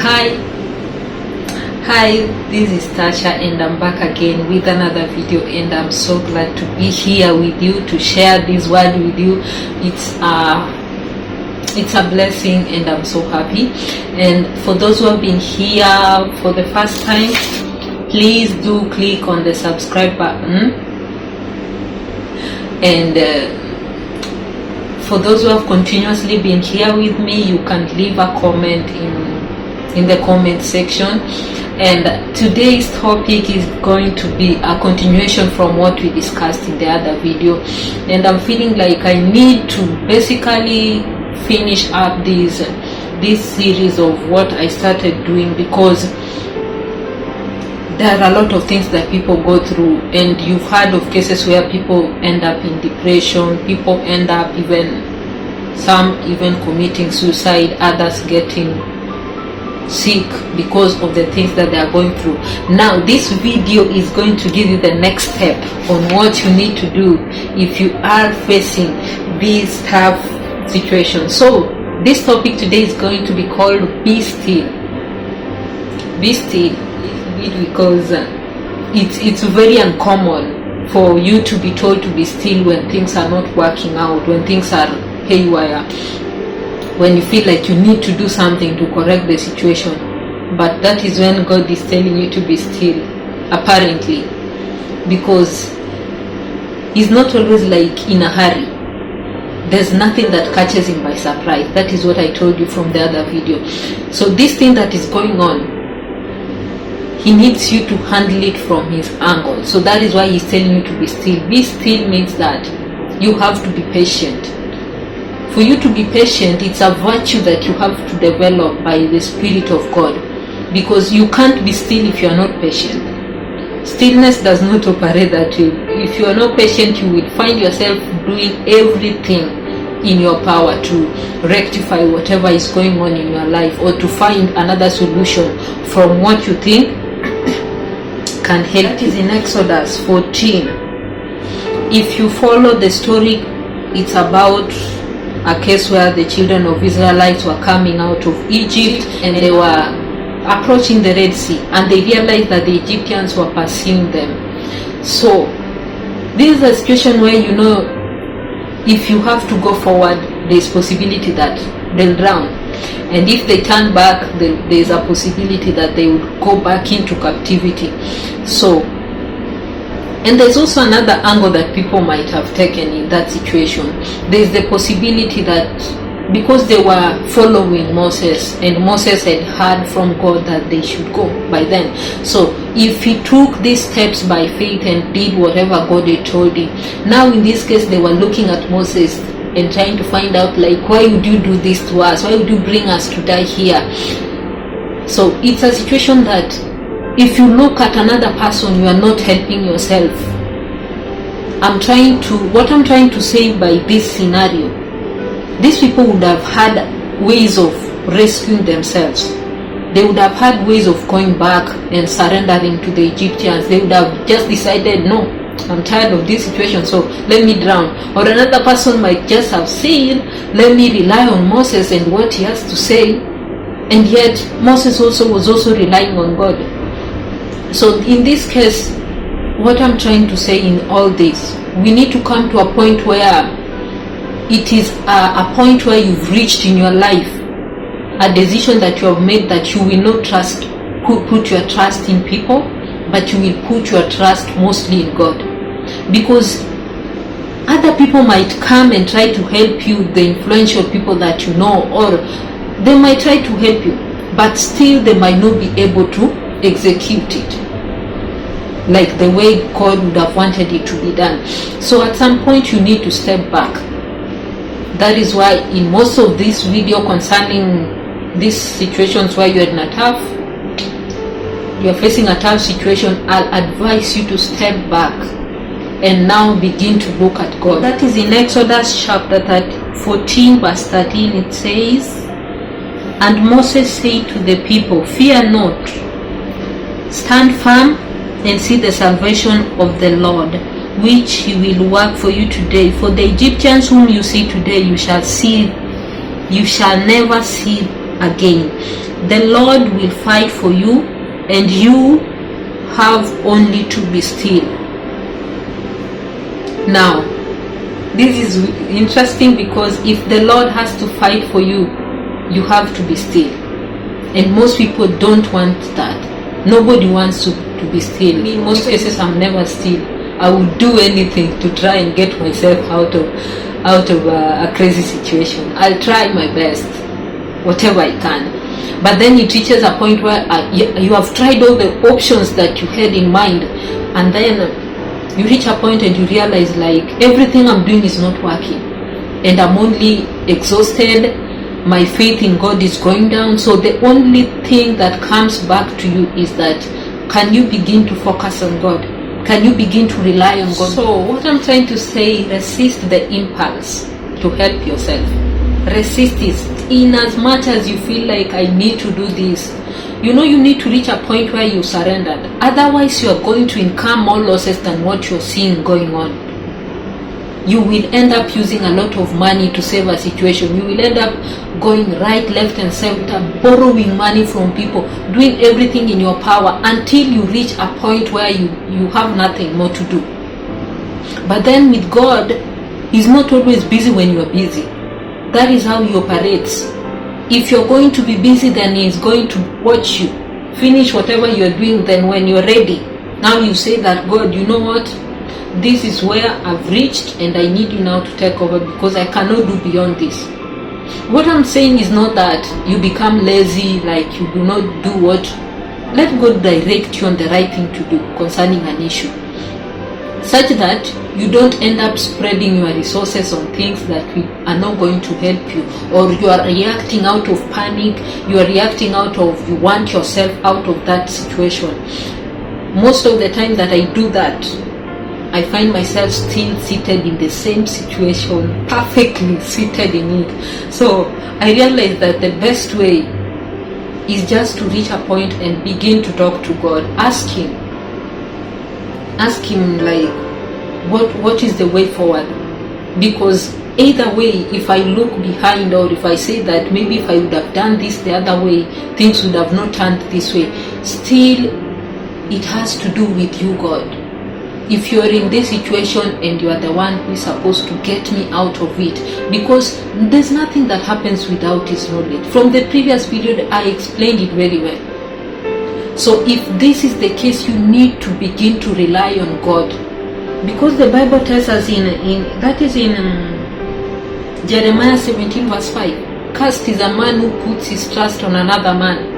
Hi, this is Tasha and I'm back again with another video, and I'm so glad to be here with you to share this word with you. It's a blessing and I'm so happy. And for those who have been here for the first time, please do click on the subscribe button, and for those who have continuously been here with me, you can leave a comment in the comment section. And today's topic is going to be a continuation from what we discussed in the other video, and I'm feeling like I need to basically finish up this series of what I started doing, because there are a lot of things that people go through, and you've heard of cases where people end up in depression, people end up some even committing suicide, others getting sick because of the things that they are going through. Now this video is going to give you the next step on what you need to do if you are facing these tough situations. So this topic today is going to be called Be Still. Be still, because it's very uncommon for you to be told to be still when things are not working out, when things are haywire, when you feel like you need to do something to correct the situation. But that is when God is telling you to be still, apparently, because He's not always like in a hurry. There's nothing that catches Him by surprise. That is what I told you from the other video. So this thing that is going on, He needs you to handle it from His angle. So that is why He's telling you to be still. Be still means that you have to be patient. For you to be patient, it's a virtue that you have to develop by the Spirit of God, because you can't be still if you are not patient. Stillness does not operate that way. If you are not patient, you will find yourself doing everything in your power to rectify whatever is going on in your life, or to find another solution from what you think can help. That is in Exodus 14. If you follow the story, it's about a case where the children of Israelites were coming out of Egypt, and they were approaching the Red Sea, and they realized that the Egyptians were pursuing them. So this is a situation where, you know, if you have to go forward, there's possibility that they'll drown, and if they turn back, there's a possibility that they will go back into captivity. So, and there's also another angle that people might have taken in that situation. There's the possibility that because they were following Moses, and Moses had heard from God that they should go by then, so if he took these steps by faith and did whatever God had told him, now in this case they were looking at Moses and trying to find out, like, why would you do this to us? Why would you bring us to die here? So it's a situation that if you look at another person, you are not helping yourself. What I'm trying to say by this scenario, these people would have had ways of rescuing themselves. They would have had ways of going back and surrendering to the Egyptians. They would have just decided, no, I'm tired of this situation, so let me drown. Or another person might just have said, let me rely on Moses and what he has to say. And yet Moses was also relying on God. So in this case, what I'm trying to say in all this, we need to come to a point where it is a point where you've reached in your life, a decision that you have made, that you will not put your trust in people, but you will put your trust mostly in God. Because other people might come and try to help you, the influential people that you know, or they might try to help you, but still they might not be able to execute it like the way God would have wanted it to be done. So at some point you need to step back. That is why in most of this video concerning these situations where you're facing a tough situation, I'll advise you to step back and now begin to look at God. That is in Exodus chapter 14 verse 13. It says, and Moses said to the people, fear not, stand firm and see the salvation of the Lord, which He will work for you today. For the Egyptians whom you see today, you shall never see again. The Lord will fight for you, and you have only to be still. Now, this is interesting, because if the Lord has to fight for you, you have to be still. And most people don't want that. Nobody wants to be still. In most cases, I'm never still. I will do anything to try and get myself out of a crazy situation. I'll try my best, whatever I can. But then it reaches a point where you have tried all the options that you had in mind, and then you reach a point and you realize, like, everything I'm doing is not working, and I'm only exhausted. My faith in God is going down. So the only thing that comes back to you is that, can you begin to focus on God? Can you begin to rely on God? So what I'm trying to say, resist the impulse to help yourself. Resist it. In as much as you feel like, I need to do this, you need to reach a point where you surrendered. Otherwise, you are going to incur more losses than what you're seeing going on. You will end up using a lot of money to save a situation. You will end up going right, left, and center, borrowing money from people, doing everything in your power until you reach a point where you have nothing more to do. But then with God, He's not always busy when you are busy. That is how He operates. If you're going to be busy, then He's going to watch you finish whatever you're doing. Then when you're ready, now you say that, God, you know what? This is where I've reached, and I need you now to take over, because I cannot do beyond this. What I'm saying is not that you become lazy, like you do not do what. Let God direct you on the right thing to do concerning an issue, such that you don't end up spreading your resources on things that are not going to help you, or you are reacting out of panic, you are reacting out of, you want yourself out of that situation. Most of the time that I do that, I find myself still seated in the same situation, perfectly seated in it. So I realized that the best way is just to reach a point and begin to talk to God. Ask Him, like, what is the way forward? Because either way, if I look behind, or if I say that maybe if I would have done this the other way, things would have not turned this way, still it has to do with you, God. If you're in this situation and you are the one who is supposed to get me out of it, because there's nothing that happens without His knowledge. From the previous video, I explained it very well. So if this is the case, you need to begin to rely on God, because the Bible tells us in Jeremiah 17 verse 5, cursed is a man who puts his trust on another man.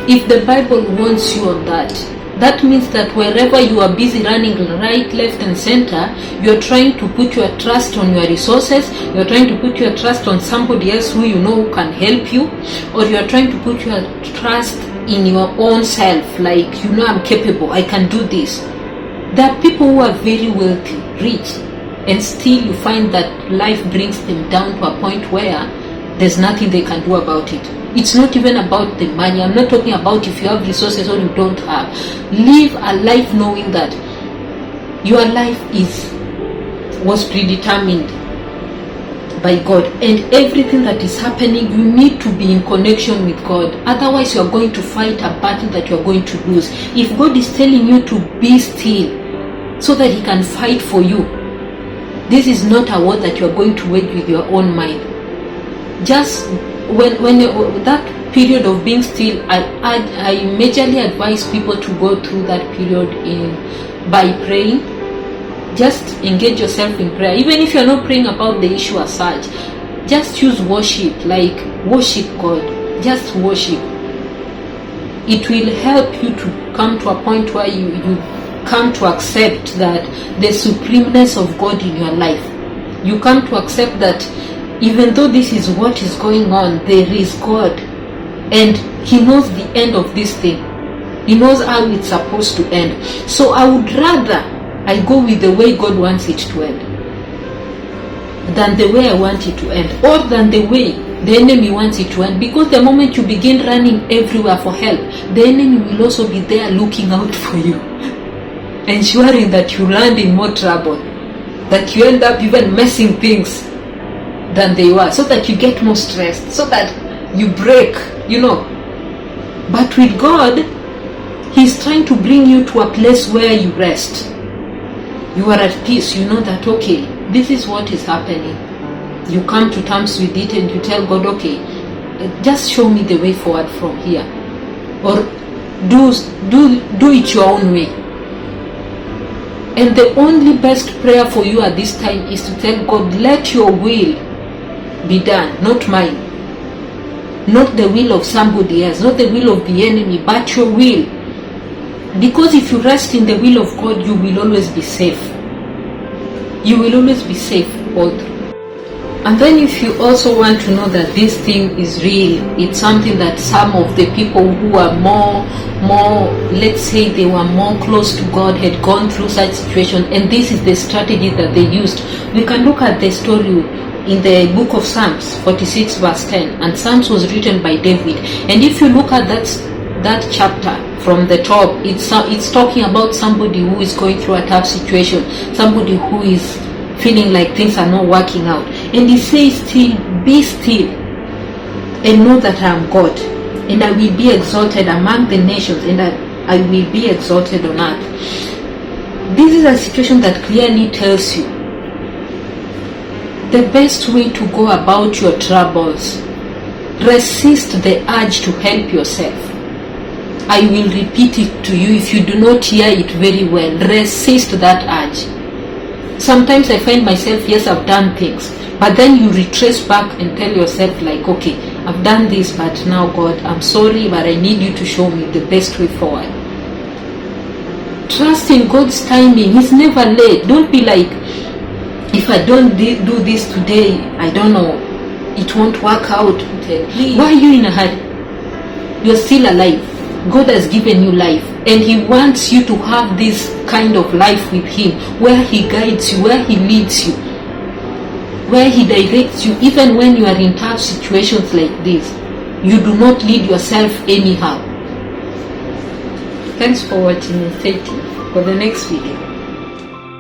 If the Bible wants you on that means that wherever you are busy running right, left, and center, you are trying to put your trust on your resources, you are trying to put your trust on somebody else who can help you, or you are trying to put your trust in your own self, like, I'm capable, I can do this. There are people who are very wealthy, rich, and still you find that life brings them down to a point where there's nothing they can do about it. It's not even about the money. I'm not talking about if you have resources or you don't have. Live a life knowing that your life was predetermined by God, and everything that is happening, you need to be in connection with God. Otherwise, you are going to fight a battle that you are going to lose. If God is telling you to be still so that He can fight for you, this is not a war that you are going to wage with your own mind. Just when that period of being still, I majorly advise people to go through that period by praying. Just engage yourself in prayer. Even if you're not praying about the issue as such, just use worship, like worship God. Just worship. It will help you to come to a point where you come to accept that the supremeness of God in your life. You come to accept that even though this is what is going on, there is God, and He knows the end of this thing. He knows how it's supposed to end. So I would rather I go with the way God wants it to end than the way I want it to end, or than the way the enemy wants it to end. Because the moment you begin running everywhere for help, the enemy will also be there looking out for you, ensuring that you land in more trouble, that you end up even messing things than they were, so that you get more stressed, so that you break, But with God, He's trying to bring you to a place where you rest. You are at peace. You know that, okay, this is what is happening. You come to terms with it and you tell God, okay, just show me the way forward from here. Or do it your own way. And the only best prayer for you at this time is to tell God, let your will be done, not mine. Not the will of somebody else, not the will of the enemy, but your will. Because if you rest in the will of God, you will always be safe. You will always be safe all through. And then if you also want to know that this thing is real, it's something that some of the people who are more, let's say they were more close to God had gone through such situation, and this is the strategy that they used. We can look at the story in the book of Psalms 46 verse 10, and Psalms was written by David. And if you look at that chapter from the top, it's talking about somebody who is going through a tough situation, somebody who is feeling like things are not working out, and he says, still be still and know that I am God, and I will be exalted among the nations, and I will be exalted on earth. This is a situation that clearly tells you the best way to go about your troubles. Resist the urge to help yourself. I will repeat it to you if you do not hear it very well. Resist that urge. Sometimes I find myself, yes, I've done things, but then you retrace back and tell yourself like, okay, I've done this, but now God, I'm sorry, but I need you to show me the best way forward. Trust in God's timing. He's never late. Don't be like, if I don't do this today, I don't know, it won't work out. Why are you in a hurry? You're still alive. God has given you life, and He wants you to have this kind of life with Him, where He guides you, where He leads you, where He directs you. Even when you are in tough situations like this, you do not lead yourself anyhow. Thanks for watching, and stay tuned for the next video.